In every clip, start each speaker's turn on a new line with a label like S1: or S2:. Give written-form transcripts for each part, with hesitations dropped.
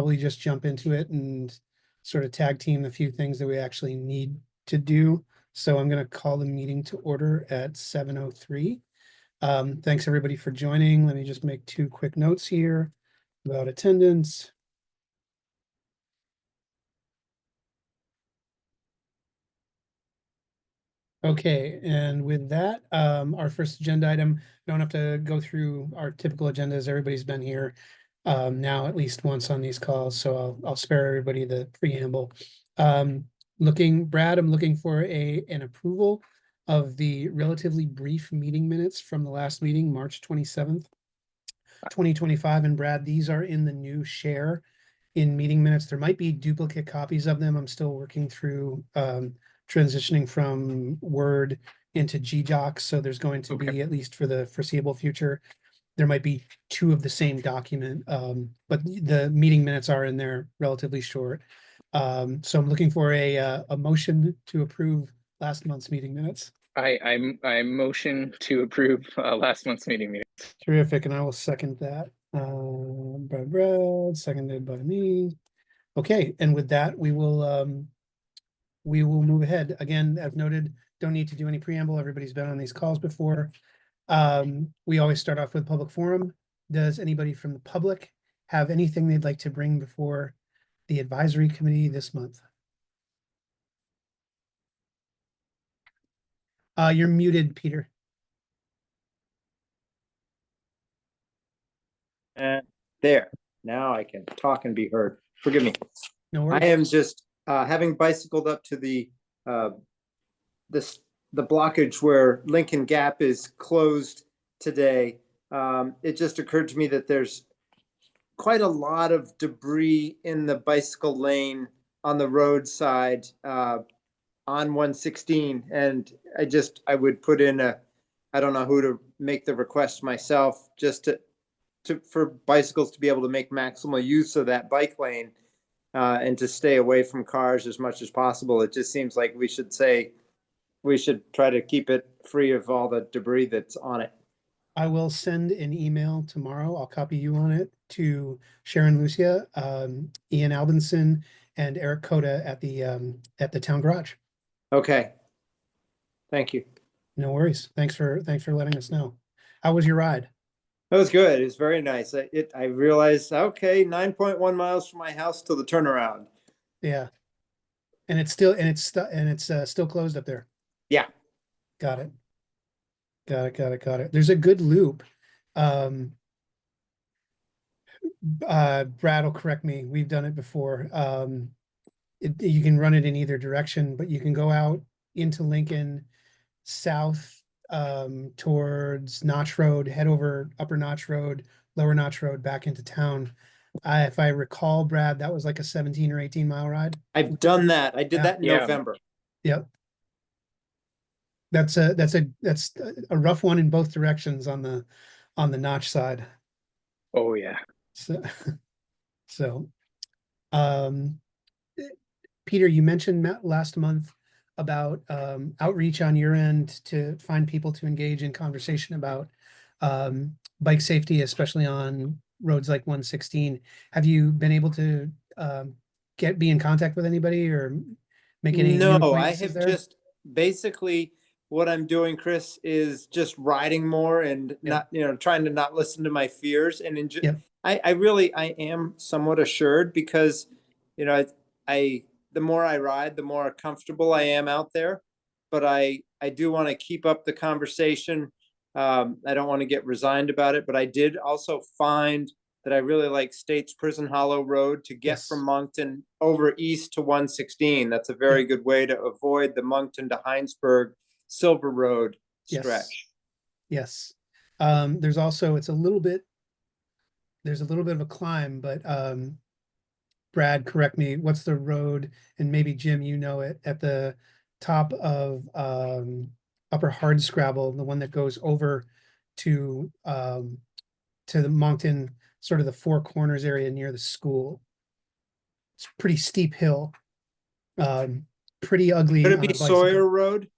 S1: probably just jump into it and sort of tag team the few things that we actually need to do. So I'm going to call the meeting to order at 7:03. Thanks everybody for joining. Let me just make two quick notes here about attendance. Okay, and with that, our first agenda item, don't have to go through our typical agendas. Everybody's been here now at least once on these calls, so I'll spare everybody the preamble. Brad, I'm looking for an approval of the relatively brief meeting minutes from the last meeting, March 27th, 2025. And Brad, these are in the new share in meeting minutes. There might be duplicate copies of them. I'm still working through transitioning from Word into GDocs. So there's going to be, at least for the foreseeable future, there might be two of the same document, but the meeting minutes are in there relatively short. So I'm looking for a motion to approve last month's meeting minutes.
S2: I motion to approve last month's meeting minutes.
S1: Terrific, and I will second that. Brad, seconded by me. Okay, and with that, we will move ahead. Again, as noted, don't need to do any preamble. Everybody's been on these calls before. We always start off with public forum. Does anybody from the public have anything they'd like to bring before the advisory committee this month? You're muted, Peter.
S3: And there, now I can talk and be heard. Forgive me.
S1: No worries.
S3: I am just having bicycled up to the blockage where Lincoln Gap is closed today. It just occurred to me that there's quite a lot of debris in the bicycle lane on the roadside on 116, and I would put in I don't know who to make the request myself, just for bicycles to be able to make maximal use of that bike lane and to stay away from cars as much as possible. It just seems like we should try to keep it free of all the debris that's on it.
S1: I will send an email tomorrow. I'll copy you on it to Sharon Lucia, Ian Albinson, and Eric Coda at the town garage.
S3: Okay. Thank you.
S1: No worries. Thanks for letting us know. How was your ride?
S3: That was good. It was very nice. I realized, okay, 9.1 miles from my house to the turnaround.
S1: Yeah. And it's still closed up there.
S3: Yeah.
S1: Got it. There's a good loop. Brad will correct me. We've done it before. You can run it in either direction, but you can go out into Lincoln, south towards Notch Road, head over Upper Notch Road, Lower Notch Road, back into town. If I recall, Brad, that was like a 17 or 18 mile ride.
S3: I've done that. I did that in November.
S1: Yep. That's a rough one in both directions on the Notch side.
S2: Oh yeah.
S1: So Peter, you mentioned last month about outreach on your end to find people to engage in conversation about bike safety, especially on roads like 116. Have you been able to be in contact with anybody or make any?
S3: No, I have there? Just basically what I'm doing, Chris, is just riding more and not, trying to not listen to my fears and enjoy. Yep. I am somewhat assured because, the more I ride, the more comfortable I am out there, but I do want to keep up the conversation. I don't want to get resigned about it, but I did also find that I really like States Prison Hollow Road to get from Moncton over east to 116. That's a very good way to avoid the Moncton to Heinsberg Silver Road stretch.
S1: Yes. There's also, there's a little bit of a climb, but Brad, correct me, what's the road? And maybe Jim, you know it, at the top of Upper Hardscrabble, the one that goes over to the Moncton, sort of the Four Corners area near the school. It's a pretty steep hill. Pretty ugly.
S3: Could it be Sawyer Road?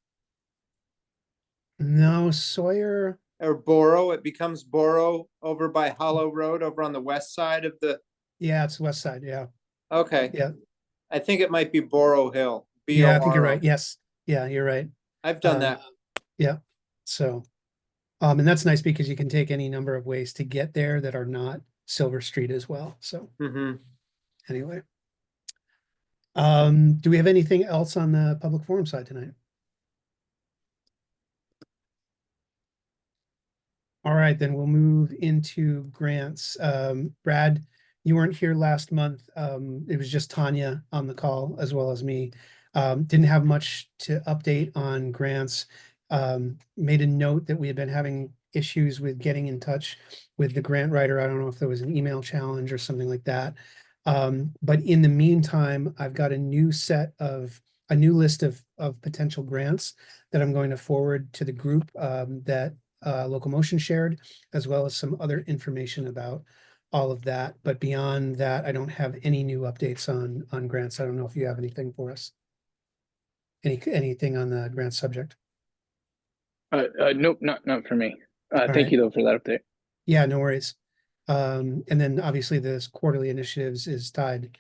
S1: No, Sawyer.
S3: Or Borough. It becomes Borough over by Hollow Road over on the west side of the
S1: Yeah, it's west side. Yeah.
S3: Okay.
S1: Yeah.
S3: I think it might be Borough Hill.
S1: Yeah, I think you're
S3: BORO.
S1: right. Yes. Yeah, you're right.
S3: I've done that.
S1: Yeah. So, and that's nice because you can take any number of ways to get there that are not Silver Street as well. So
S3: Mhm.
S1: anyway. Do we have anything else on the public forum side tonight? All right, then we'll move into grants. Brad, you weren't here last month. It was just Tanya on the call as well as me. Didn't have much to update on grants. Made a note that we had been having issues with getting in touch with the grant writer. I don't know if there was an email challenge or something like that. But in the meantime, I've got a new list of potential grants that I'm going to forward to the group that Locomotion shared, as well as some other information about all of that. But beyond that, I don't have any new updates on grants. I don't know if you have anything for us. Anything on the grant subject?
S2: Nope, not for me. Thank
S1: right.
S2: you though for that update.
S1: Yeah, no worries. And then obviously this quarterly initiatives is tied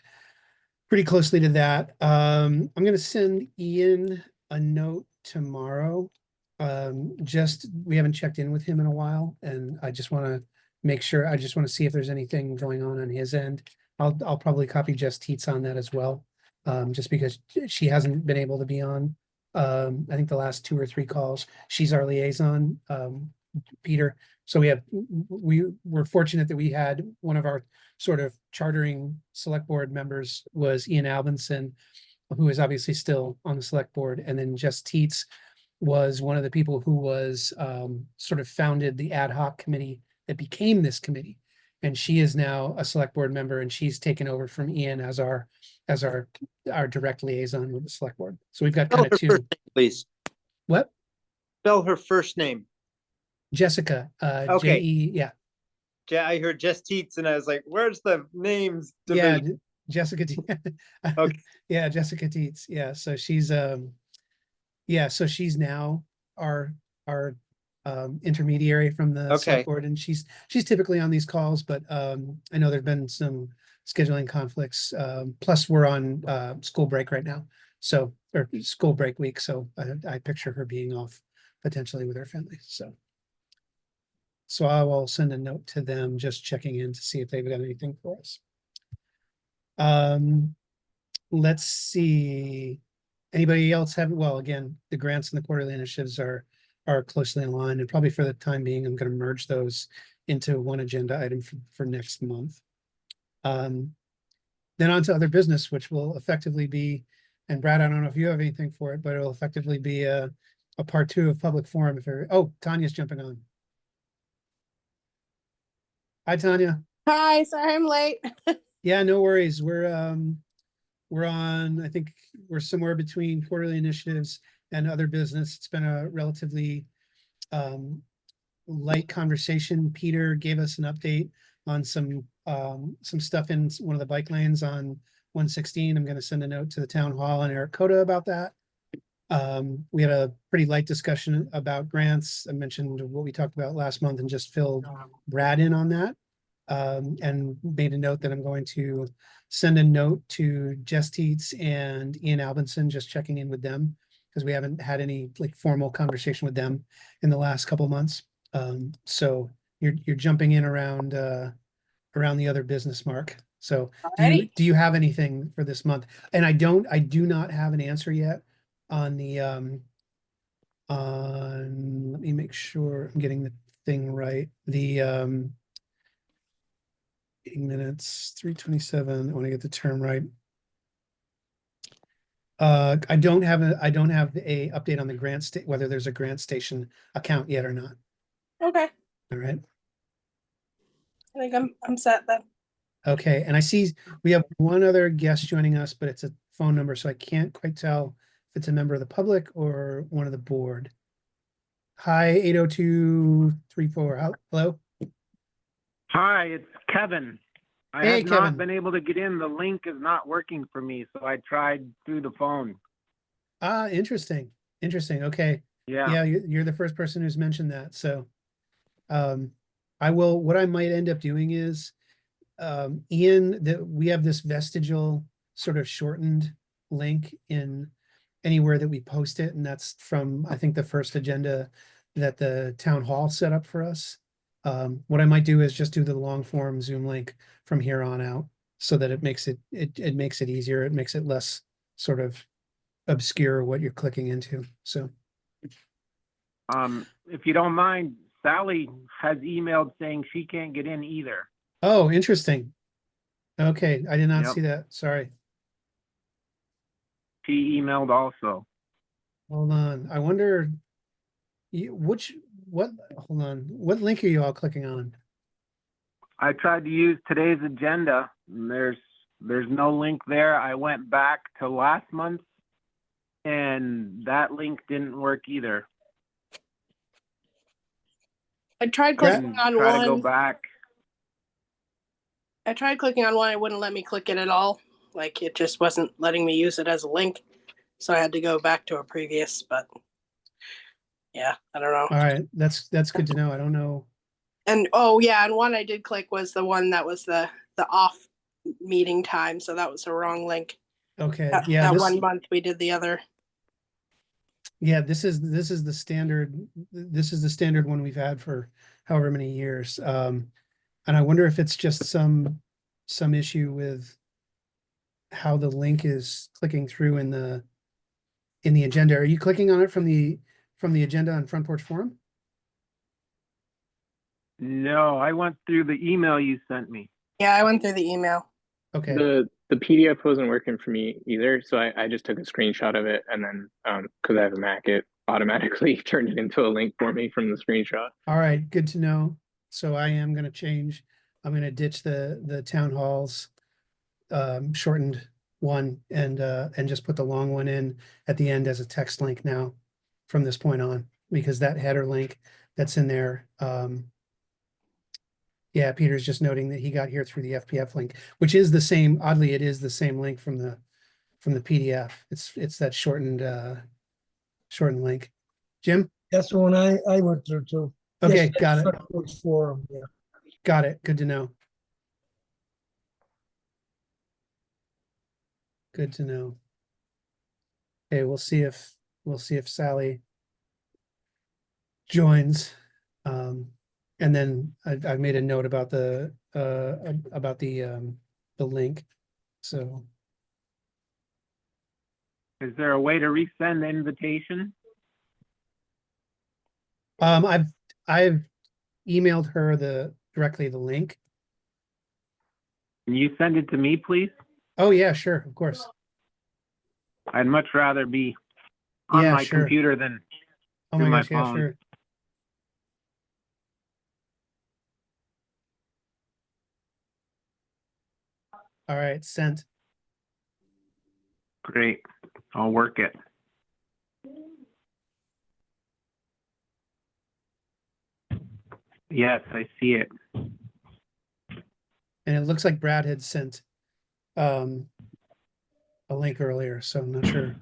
S1: pretty closely to that. I'm gonna send Ian a note tomorrow. We haven't checked in with him in a while, and I just want to make sure. I just want to see if there's anything going on his end. I'll probably copy Jess Teets on that as well, just because she hasn't been able to be on. I think the last 2 or 3 calls. She's our liaison, Peter. So we're fortunate that we had one of our sort of chartering select board members was Ian Albinson, who is obviously still on the select board, and then Jess Teets was one of the people who was sort of founded the ad hoc committee that became this committee. And she is now a select board member, and she's taken over from Ian as our direct liaison with the select board. So we've got
S3: Spell
S1: kind of
S3: her first
S1: two.
S3: name, please.
S1: What?
S3: Spell her first name.
S1: Jessica.
S3: Okay.
S1: J-E, yeah.
S3: I heard Jess Teets and I was like, where's the names
S1: Yeah,
S3: division?
S1: Jessica.
S3: Okay.
S1: Yeah, Jessica Teets. Yeah, so she's now our intermediary from the
S3: Okay.
S1: select board, and she's typically on these calls, but I know there've been some scheduling conflicts. Plus we're on school break right now, or school break week, so I picture her being off potentially with her family. So I will send a note to them, just checking in to see if they've got anything for us. Let's see. Anybody else have, well, again, the grants and the quarterly initiatives are closely aligned, and probably for the time being, I'm going to merge those into one agenda item for next month. Then on to other business, which will effectively be, and Brad, I don't know if you have anything for it, but it'll effectively be a part 2 of public forum. Oh, Tanya's jumping on. Hi, Tanya.
S4: Hi, sorry I'm late.
S1: Yeah, no worries. We're on, I think we're somewhere between quarterly initiatives and other business. It's been a relatively light conversation. Peter gave us an update on some stuff in one of the bike lanes on 116. I'm going to send a note to the town hall and Eric Coda about that. We had a pretty light discussion about grants. I mentioned what we talked about last month and just filled Brad in on that. And made a note that I'm going to send a note to Jess Teets and Ian Albinson, just checking in with them, because we haven't had any like formal conversation with them in the last couple of months. So you're jumping in around the other business, Mark. So do you have anything for this month? And I do not have an answer yet on the let me make sure I'm getting the thing right. The minutes, 327. I want to get the term right. I don't have a update on the grant state, whether there's a grant station account yet or not.
S4: Okay.
S1: All right.
S4: I think I'm set then.
S1: Okay, and I see we have one other guest joining us, but it's a phone number, so I can't quite tell if it's a member of the public or one of the board. Hi, 80234. Hello.
S5: Hi, it's Kevin. I
S1: Hey,
S5: have not
S1: Kevin.
S5: been able to get in. The link is not working for me, so I tried through the phone.
S1: Ah, interesting. Okay.
S5: Yeah.
S1: You're the first person who's mentioned that. So what I might end up doing is Ian, that we have this vestigial sort of shortened link in anywhere that we post it, and that's from, I think, the first agenda that the town hall set up for us. What I might do is just do the long form Zoom link from here on out, so that it makes it makes it easier. It makes it less sort of obscure what you're clicking into. So
S5: If you don't mind, Sally has emailed saying she can't get in either.
S1: oh, interesting. Okay, I did not
S5: Yep.
S1: see that. Sorry.
S5: She emailed also.
S1: Hold on. I wonder what hold on. What link are you all clicking on?
S5: I tried to use today's agenda. And there's no link there. I went back to last month, and that link didn't work either.
S4: I tried
S1: Brad-
S4: clicking on
S5: Try to go
S4: one.
S5: back.
S4: I tried clicking on one. It wouldn't let me click it at all. Like it just wasn't letting me use it as a link. So I had to go back to a previous, but yeah, I don't know.
S1: All right, that's good to know. I don't know.
S4: And oh yeah, and one I did click was the one that was the off meeting time. So that was the wrong link.
S1: Okay,
S4: That,
S1: yeah,
S4: that 1 month we did the other.
S1: yeah, this is the standard. This is the standard one we've had for however many years. And I wonder if it's just some issue with how the link is clicking through in the agenda. Are you clicking on it from the agenda on Front Porch Forum?
S5: No, I went through the email you sent me.
S4: Yeah, I went through the email.
S1: Okay,
S2: The PDF wasn't working for me either, so I just took a screenshot of it, and then because I have a Mac, it automatically turned it into a link for me from the screenshot.
S1: all right, good to know. So I am going to change. I'm going to ditch the town halls shortened one and just put the long one in at the end as a text link now from this point on, because that header link that's in there. Yeah, Peter's just noting that he got here through the FPF link, which is the same. Oddly, it is the same link from the PDF. It's that shortened link. Jim?
S6: That's the one I went through too.
S1: Okay,
S6: Yes,
S1: got it.
S6: Front Porch Forum, yeah.
S1: Got it. Good to know. Good to know. Okay, we'll see if Sally joins. And then I've made a note about the link. So
S5: Is there a way to resend the invitation?
S1: I've emailed her directly the link.
S5: Can you send it to me, please?
S1: Oh yeah, sure, of course.
S5: I'd much rather be on
S1: Yeah,
S5: my
S1: sure.
S5: computer than
S1: Oh
S5: through
S1: my
S5: my
S1: gosh, yeah,
S5: phone.
S1: sure. All right, sent.
S5: Great. I'll work it. Yes, I see it.
S1: And it looks like Brad had sent a link earlier, so I'm not sure.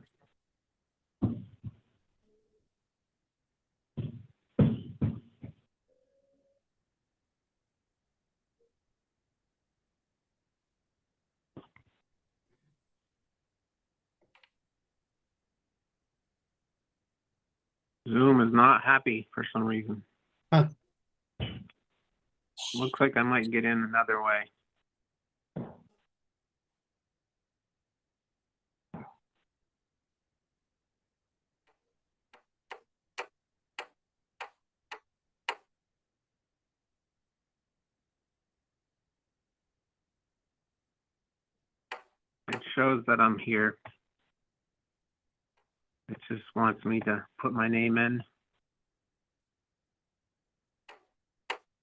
S5: Zoom is not happy for some reason.
S1: Huh.
S5: Looks like I might get in another way. It shows that I'm here. It just wants me to put my name in.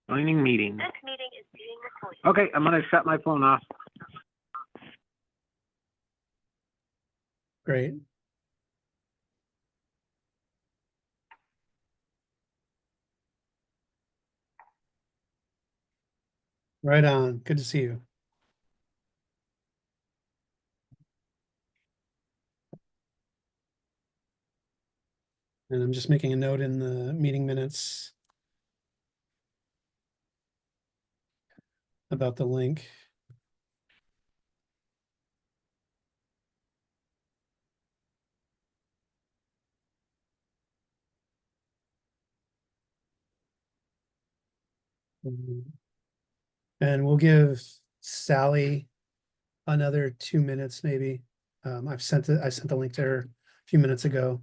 S5: Joining meeting.
S7: This meeting is being recorded.
S5: Okay, I'm gonna shut my phone off.
S1: Great. Right on. Good to see you. And I'm just making a note in the meeting minutes about the link. And we'll give Sally another 2 minutes, maybe. I sent the link to her a few minutes ago.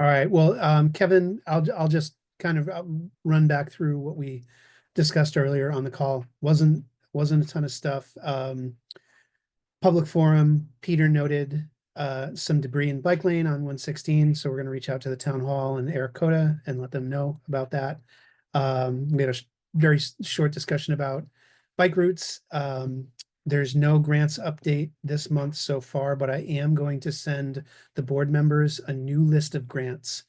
S1: All right, well, Kevin, I'll just kind of run back through what we discussed earlier on the call. Wasn't a ton of stuff. Public forum, Peter noted some debris in bike lane on 116, so we're going to reach out to the town hall and Eric Coda and let them know about that. We had a very short discussion about bike routes. There's no grants update this month so far, but I am going to send the board members a new list of grants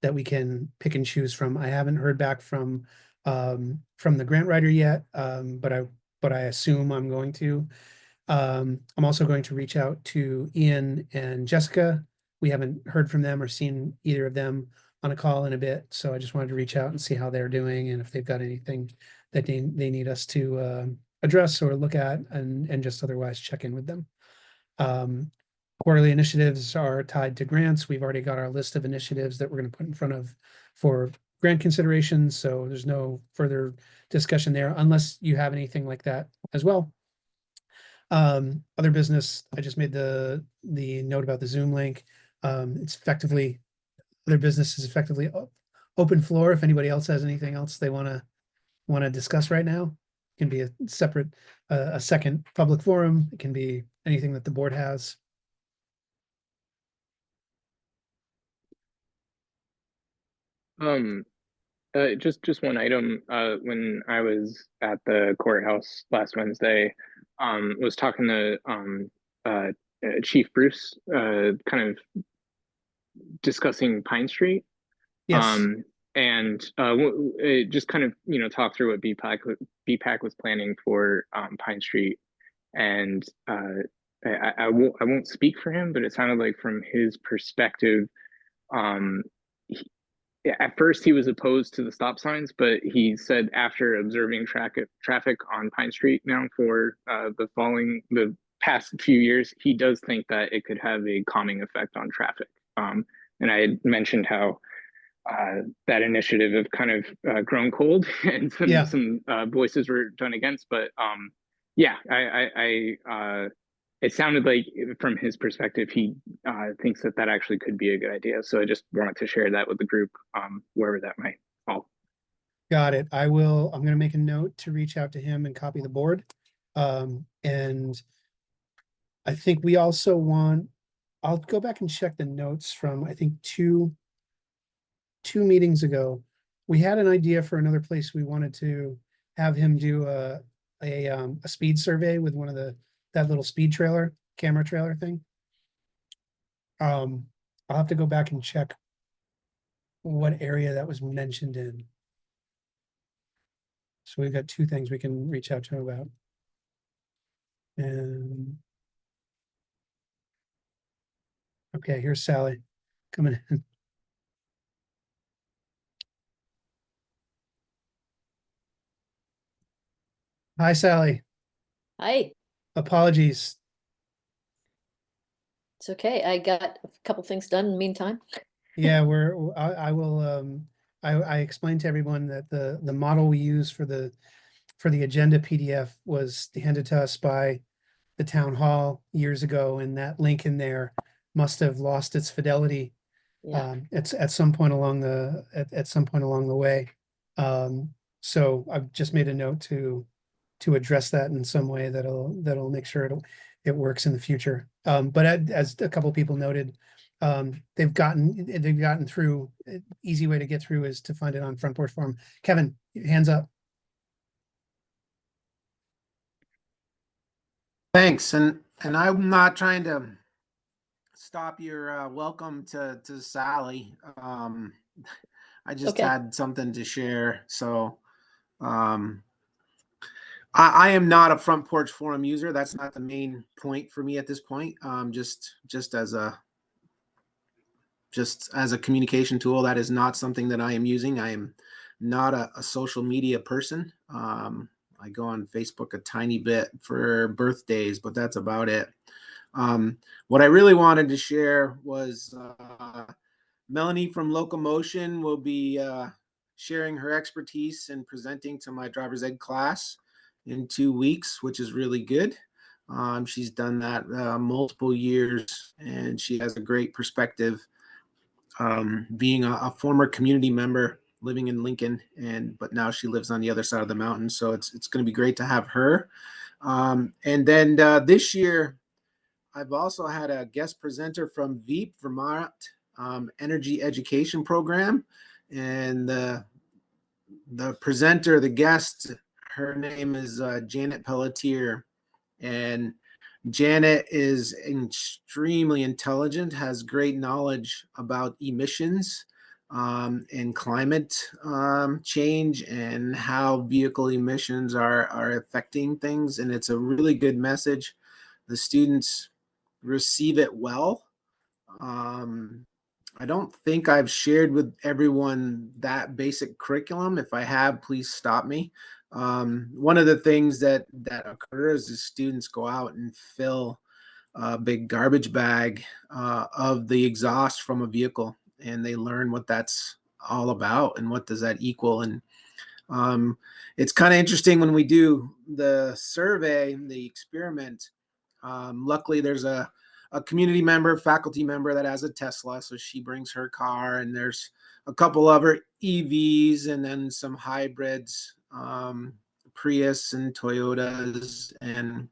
S1: that we can pick and choose from. I haven't heard back from the grant writer yet, but I assume I'm going to. I'm also going to reach out to Ian and Jessica. We haven't heard from them or seen either of them on a call in a bit, so I just wanted to reach out and see how they're doing and if they've got anything that they need us to address or look at, and just otherwise check in with them. Quarterly initiatives are tied to grants. We've already got our list of initiatives that we're going to put in front of for grant considerations, so there's no further discussion there unless you have anything like that as well. Other business, I just made the note about the Zoom link. It's effectively, other business is effectively open floor. If anybody else has anything else they want to discuss right now, it can be a separate, a second public forum. It can be anything that the board has.
S2: Just one item. When I was at the courthouse last Wednesday, was talking to Chief Bruce, kind of discussing Pine Street.
S1: Yes.
S2: And just kind of talk through what BPAC was planning for Pine Street, and I won't speak for him, but it sounded like from his perspective, at first he was opposed to the stop signs, but he said after observing traffic on Pine Street now for the past few years, he does think that it could have a calming effect on traffic. And I had mentioned how that initiative have kind of grown cold and some voices were done against, but yeah, it sounded like from his perspective, he thinks that actually could be a good idea. So I just wanted to share that with the group, wherever that might fall.
S1: Got it. I'm going to make a note to reach out to him and copy the board. And I think we also I'll go back and check the notes from, I think two meetings ago. We had an idea for another place. We wanted to have him do a speed survey with one of that little speed camera trailer thing. I'll have to go back and check what area that was mentioned in. So we've got two things we can reach out to him about. And okay, here's Sally coming in. Hi, Sally.
S7: Hi,
S1: Apologies.
S7: it's okay. I got a couple things done in the meantime.
S1: Yeah, I will, I explained to everyone that the model we use for the agenda PDF was handed to us by the town hall years ago, and that link in there must have lost its fidelity.
S7: Yeah,
S1: It's at some point along the way. So I've just made a note to address that in some way that'll make sure it works in the future. But as a couple people noted, they've gotten through. Easy way to get through is to find it on Front Porch Forum. Kevin, hands up.
S5: Thanks, and I'm not trying to stop your welcome to Sally. I just
S7: Okay.
S5: had something to share. So Um, I am not a front porch forum user. That's not the main point for me at this point. Just as a communication tool, that is not something that I am using. I am not a social media person. I go on Facebook a tiny bit for birthdays, but that's about it. What I really wanted to share was Melanie from Locomotion will be sharing her expertise and presenting to my driver's ed class in 2 weeks, which is really good. She's done that multiple years, and she has a great perspective, being a former community member living in Lincoln, but now she lives on the other side of the mountain. So it's going to be great to have her. And then this year, I've also had a guest presenter from VEEP, Vermont Energy Education Program. And the presenter, the guest, her name is Janet Pelletier. And Janet is extremely intelligent, has great knowledge about emissions and climate change and how vehicle emissions are affecting things. And it's a really good message. The students receive it well. I don't think I've shared with everyone that basic curriculum. If I have, please stop me. One of the things that occurs is students go out and fill a big garbage bag of the exhaust from a vehicle, and they learn what that's all about and what does that equal. And it's kind of interesting when we do the survey, the experiment. Luckily, there's a community member, faculty member that has a Tesla, so she brings her car, and there's a couple other EVs and then some hybrids, Prius and Toyotas, and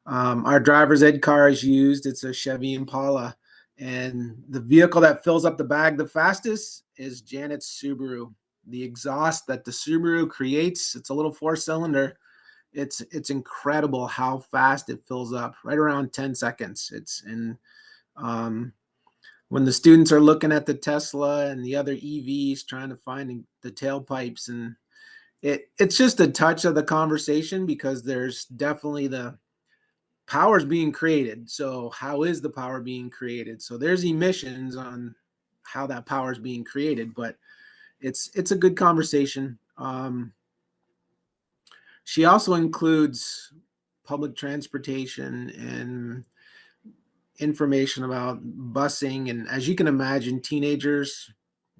S5: our driver's ed car is used. It's a Chevy Impala, and the vehicle that fills up the bag the fastest is Janet's Subaru. The exhaust that the Subaru creates, it's a little 4-cylinder. It's incredible how fast it fills up, right around 10 seconds. When the students are looking at the Tesla and the other EVs trying to find the tailpipes, and it's just a touch of the conversation, because there's definitely the power's being created. So how is the power being created? So there's emissions on how that power is being created, but it's a good conversation. She also includes public transportation and information about busing. And as you can imagine, teenagers,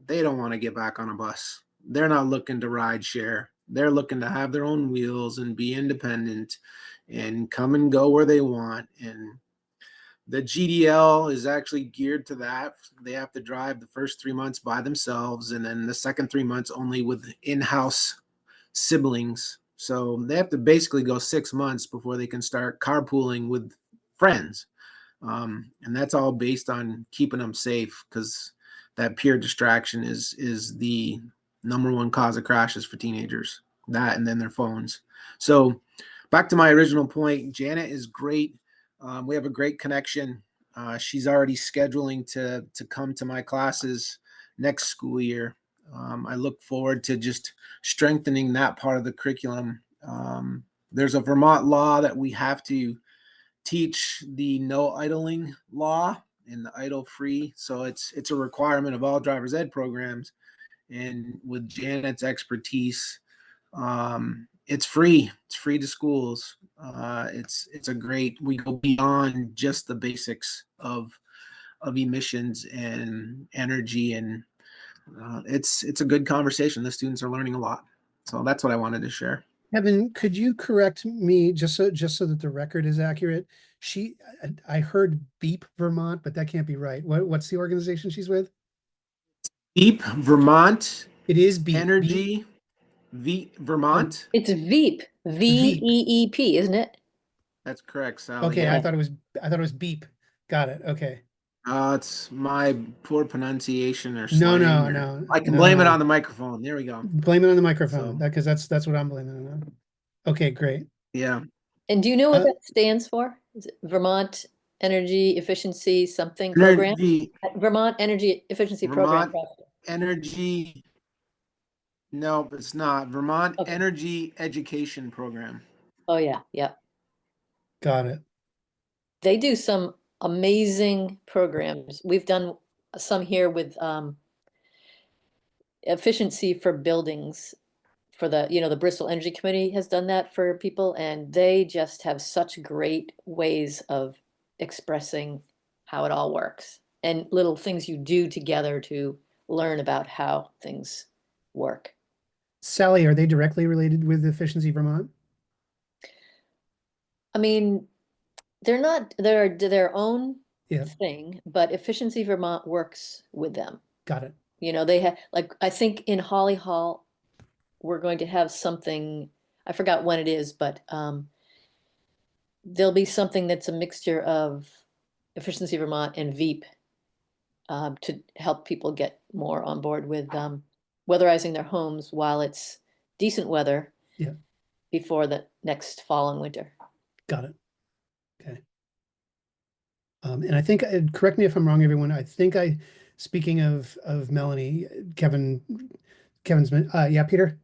S5: they don't want to get back on a bus. They're not looking to ride share. They're looking to have their own wheels and be independent and come and go where they want. And the GDL is actually geared to that. They have to drive the first 3 months by themselves, and then the second 3 months only with in-house siblings. So they have to basically go 6 months before they can start carpooling with friends. And that's all based on keeping them safe, because that peer distraction is the number one cause of crashes for teenagers. That, and then their phones. So back to my original point, Janet is great. We have a great connection. She's already scheduling to come to my classes next school year. I look forward to just strengthening that part of the curriculum. There's a Vermont law that we have to teach, the no idling law and the idle free. So it's a requirement of all driver's ed programs. And with Janet's expertise, it's free. It's free to schools. It's a great, we go beyond just the basics of emissions and energy, and it's a good conversation. The students are learning a lot. So that's what I wanted to share.
S1: Kevin, could you correct me just so that the record is accurate? I heard Beep Vermont, but that can't be right. What's the organization she's with?
S5: Beep Vermont.
S1: It is Beep.
S5: Energy. Vermont.
S7: It's Veep, VEEP, isn't it?
S5: That's correct, Sally.
S1: Okay,
S5: Yeah.
S1: I thought it was Beep. Got it. Okay.
S5: It's my poor pronunciation or
S1: No,
S5: slang.
S1: no.
S5: I can blame it on the microphone. There we go.
S1: Blame it on the microphone.
S5: So-
S1: Because that's what I'm blaming it on. Okay, great.
S5: Yeah.
S7: And do you know what that stands for? Is it Vermont Energy Efficiency something program?
S5: Energy.
S7: Vermont Energy Efficiency Program.
S5: Vermont Energy No, it's not. Vermont
S7: Okay.
S5: Energy Education Program.
S7: Oh, yeah, yeah.
S1: Got it.
S7: They do some amazing programs. We've done some here with efficiency for buildings for the Bristol Energy Committee has done that for people, and they just have such great ways of expressing how it all works and little things you do together to learn about how things work.
S1: Sally, are they directly related with Efficiency Vermont?
S7: I mean, they're their own
S1: Yeah,
S7: thing, but Efficiency Vermont works with them.
S1: got it.
S7: They have, like, I think in Holly Hall, we're going to have something, I forgot when it is, but there'll be something that's a mixture of Efficiency Vermont and Veep to help people get more on board with weatherizing their homes while it's decent weather
S1: Yeah.
S7: before the next fall and winter.
S1: Got it. Okay. And I think, correct me if I'm wrong, everyone, speaking of Melanie, Kevin's, yeah, Peter?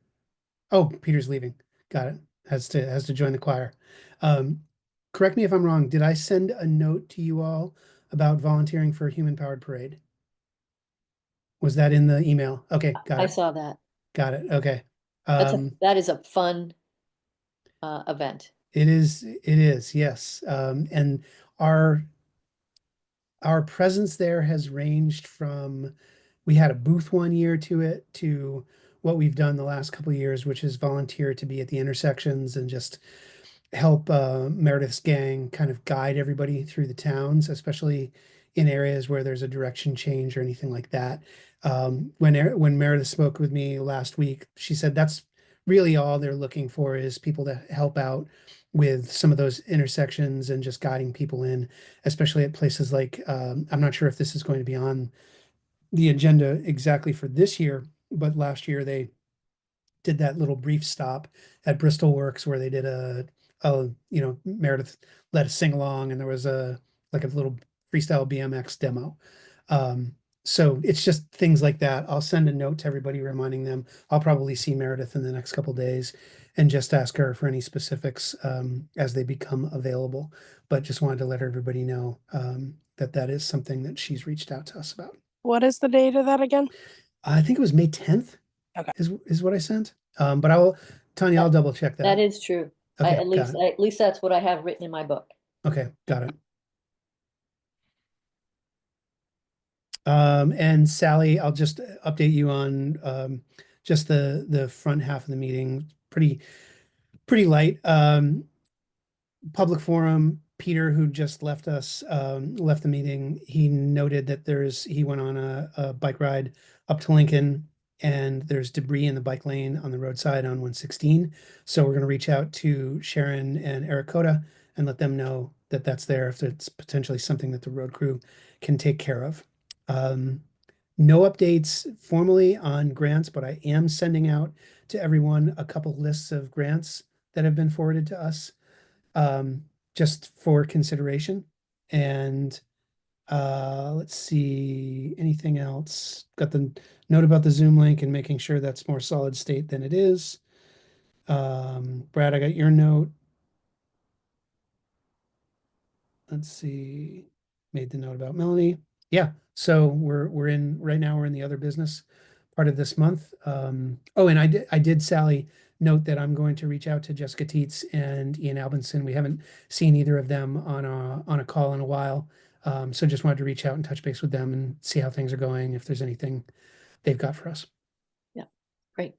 S1: Oh, Peter's leaving. Got it. Has to join the choir. Correct me if I'm wrong. Did I send a note to you all about volunteering for a human powered parade? Was that in the email? Okay, got
S7: I
S1: it.
S7: saw that.
S1: Got it. Okay.
S7: That is a fun event.
S1: It is, yes. And our presence there has ranged from, we had a booth one year to what we've done the last couple of years, which is volunteer to be at the intersections and just help Meredith's gang kind of guide everybody through the towns, especially in areas where there's a direction change or anything like that. When Meredith spoke with me last week, she said that's really all they're looking for is people to help out with some of those intersections and just guiding people in, especially at places like, I'm not sure if this is going to be on the agenda exactly for this year, but last year they did that little brief stop at Bristol Works where they did Meredith led a sing along and there was a little freestyle BMX demo. So it's just things like that. I'll send a note to everybody reminding them. I'll probably see Meredith in the next couple days and just ask her for any specifics as they become available. But just wanted to let everybody know that is something that she's reached out to us about.
S4: What is the date of that again?
S1: I think it was May 10th.
S4: Okay.
S1: Is what I sent. But Tanya, I'll double check that.
S7: That is true.
S1: Okay,
S7: at least that's what I have written in my book.
S1: Okay, got it. And Sally, I'll just update you on just the front half of the meeting. Pretty light. Public forum, Peter, who just left the meeting, he noted that he went on a bike ride up to Lincoln and there's debris in the bike lane on the roadside on 116. So we're going to reach out to Sharon and Eric Coda and let them know that that's there if it's potentially something that the road crew can take care of. No updates formally on grants, but I am sending out to everyone a couple lists of grants that have been forwarded to us just for consideration. And let's see, anything else? Got the note about the Zoom link and making sure that's more solid state than it is. Brad, I got your note. Let's see, made the note about Melanie. Yeah, so we're in right now. We're in the other business part of this month. Oh, and I did Sally note that I'm going to reach out to Jessica Teets and Ian Albinson. We haven't seen either of them on a call in a while. So just wanted to reach out and touch base with them and see how things are going, if there's anything they've got for us.
S7: Yeah, great.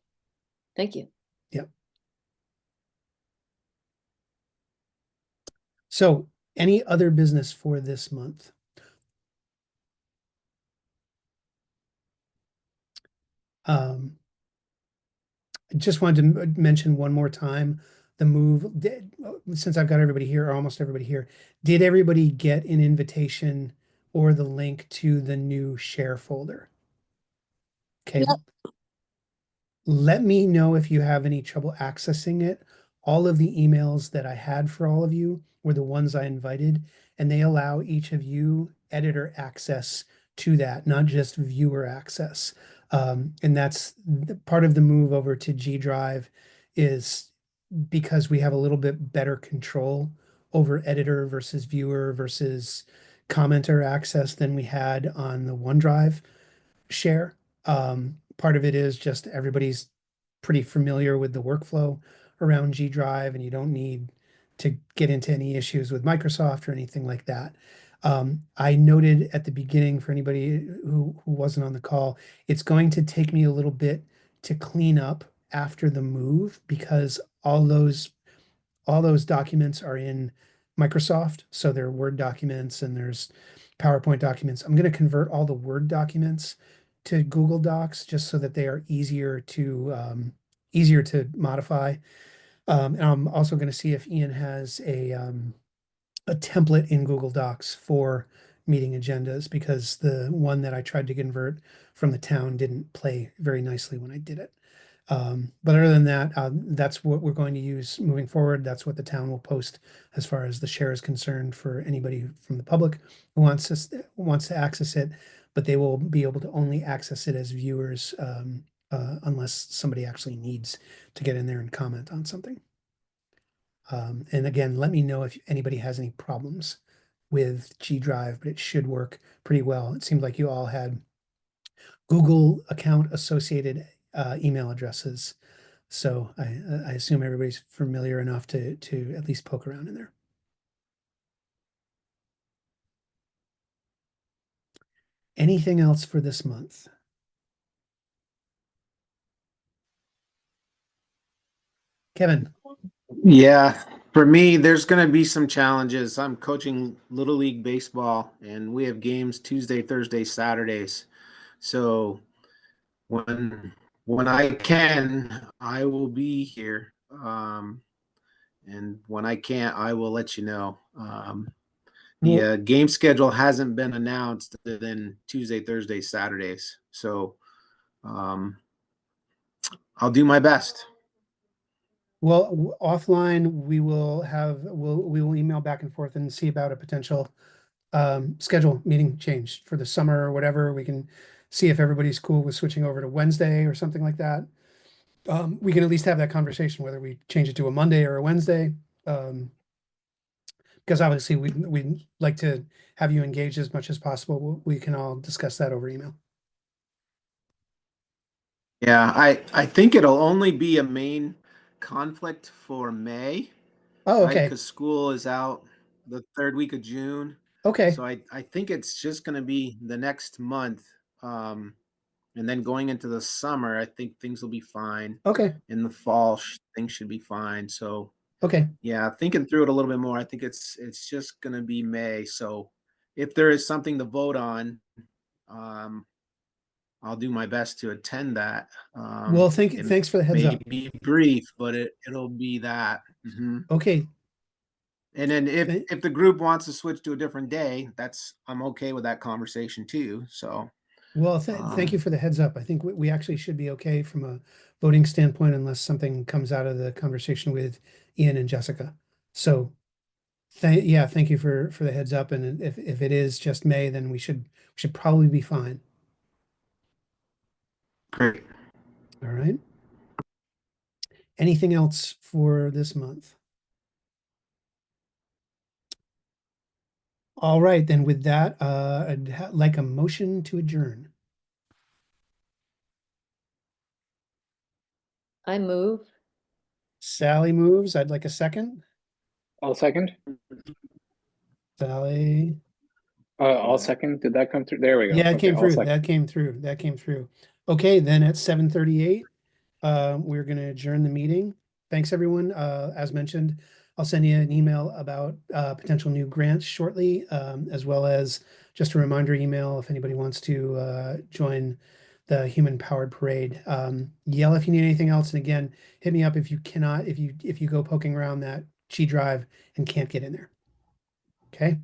S7: Thank you.
S1: Yep. So any other business for this month? I just wanted to mention one more time the move, since I've got everybody here, or almost everybody here, did everybody get an invitation or the link to the new share folder? Okay.
S4: Yep.
S1: Let me know if you have any trouble accessing it. All of the emails that I had for all of you were the ones I invited, and they allow each of you editor access to that, not just viewer access. And that's part of the move over to G Drive is because we have a little bit better control over editor versus viewer versus commenter access than we had on the OneDrive share. Part of it is just everybody's pretty familiar with the workflow around G Drive, and you don't need to get into any issues with Microsoft or anything like that. I noted at the beginning for anybody who wasn't on the call, it's going to take me a little bit to clean up after the move because all those documents are in Microsoft. So there are Word documents and there's PowerPoint documents. I'm going to convert all the Word documents to Google Docs just so that they are easier to modify. And I'm also going to see if Ian has a template in Google Docs for meeting agendas because the one that I tried to convert from the town didn't play very nicely when I did it. But other than that, that's what we're going to use moving forward. That's what the town will post as far as the share is concerned for anybody from the public who wants to access it, but they will be able to only access it as viewers unless somebody actually needs to get in there and comment on something. And again, let me know if anybody has any problems with G Drive, but it should work pretty well. It seemed like you all had Google account associated email addresses. So I assume everybody's familiar enough to at least poke around in there. Anything else for this month? Kevin.
S5: Yeah, for me, there's going to be some challenges. I'm coaching Little League Baseball, and we have games Tuesday, Thursday, Saturdays. So when I can, I will be here. And when I can't, I will let you know. The game schedule hasn't been announced other than Tuesday, Thursday, Saturdays. So I'll do my best.
S1: Well, offline, we will email back and forth and see about a potential schedule meeting change for the summer or whatever. We can see if everybody's cool with switching over to Wednesday or something like that. We can at least have that conversation whether we change it to a Monday or a Wednesday. Because obviously we'd like to have you engaged as much as possible. We can all discuss that over email.
S5: Yeah, I think it'll only be a main conflict for May.
S1: Oh,
S5: right?
S1: okay.
S5: Because school is out the third week of June.
S1: Okay.
S5: So I think it's just going to be the next month. And then going into the summer, I think things will be fine.
S1: Okay.
S5: In the fall, things should be fine. So
S1: okay.
S5: Yeah, thinking through it a little bit more, I think it's just going to be May. So if there is something to vote on, I'll do my best to attend that.
S1: Well, thanks for the heads up.
S5: Maybe brief, but it'll be that. Mm-hmm.
S1: Okay.
S5: And then if the group wants to switch to a different day, I'm okay with that conversation too. So,
S1: well, thank you for the heads up. I think we actually should be okay from a voting standpoint unless something comes out of the conversation with Ian and Jessica. So, thank you for the heads up. And if it is just May, then we should probably be fine.
S5: Great.
S1: All right. Anything else for this month? All right, then with that, I'd like a motion to adjourn.
S7: I move.
S1: Sally moves. I'd like a second.
S2: I'll second.
S1: Sally.
S2: I'll second. Did that come through? There we go.
S1: Yeah, it
S2: Okay,
S1: came through.
S2: second.
S1: That came through. That came through. Okay, then at 7:38, we're going to adjourn the meeting. Thanks, everyone. As mentioned, I'll send you an email about potential new grants shortly, as well as just a reminder email if anybody wants to join the Human Powered Parade. Yell if you need anything else, and again, hit me up if you cannot, if you go poking around that G Drive and can't get in there. Okay.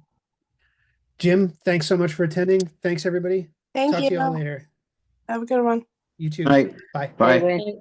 S1: Jim, thanks so much for attending. Thanks, everybody.
S4: Thank
S1: Talk
S4: you.
S1: to you all later.
S4: Have a good one.
S1: You too.
S5: All right.
S1: Bye.
S5: Bye.
S2: Bye.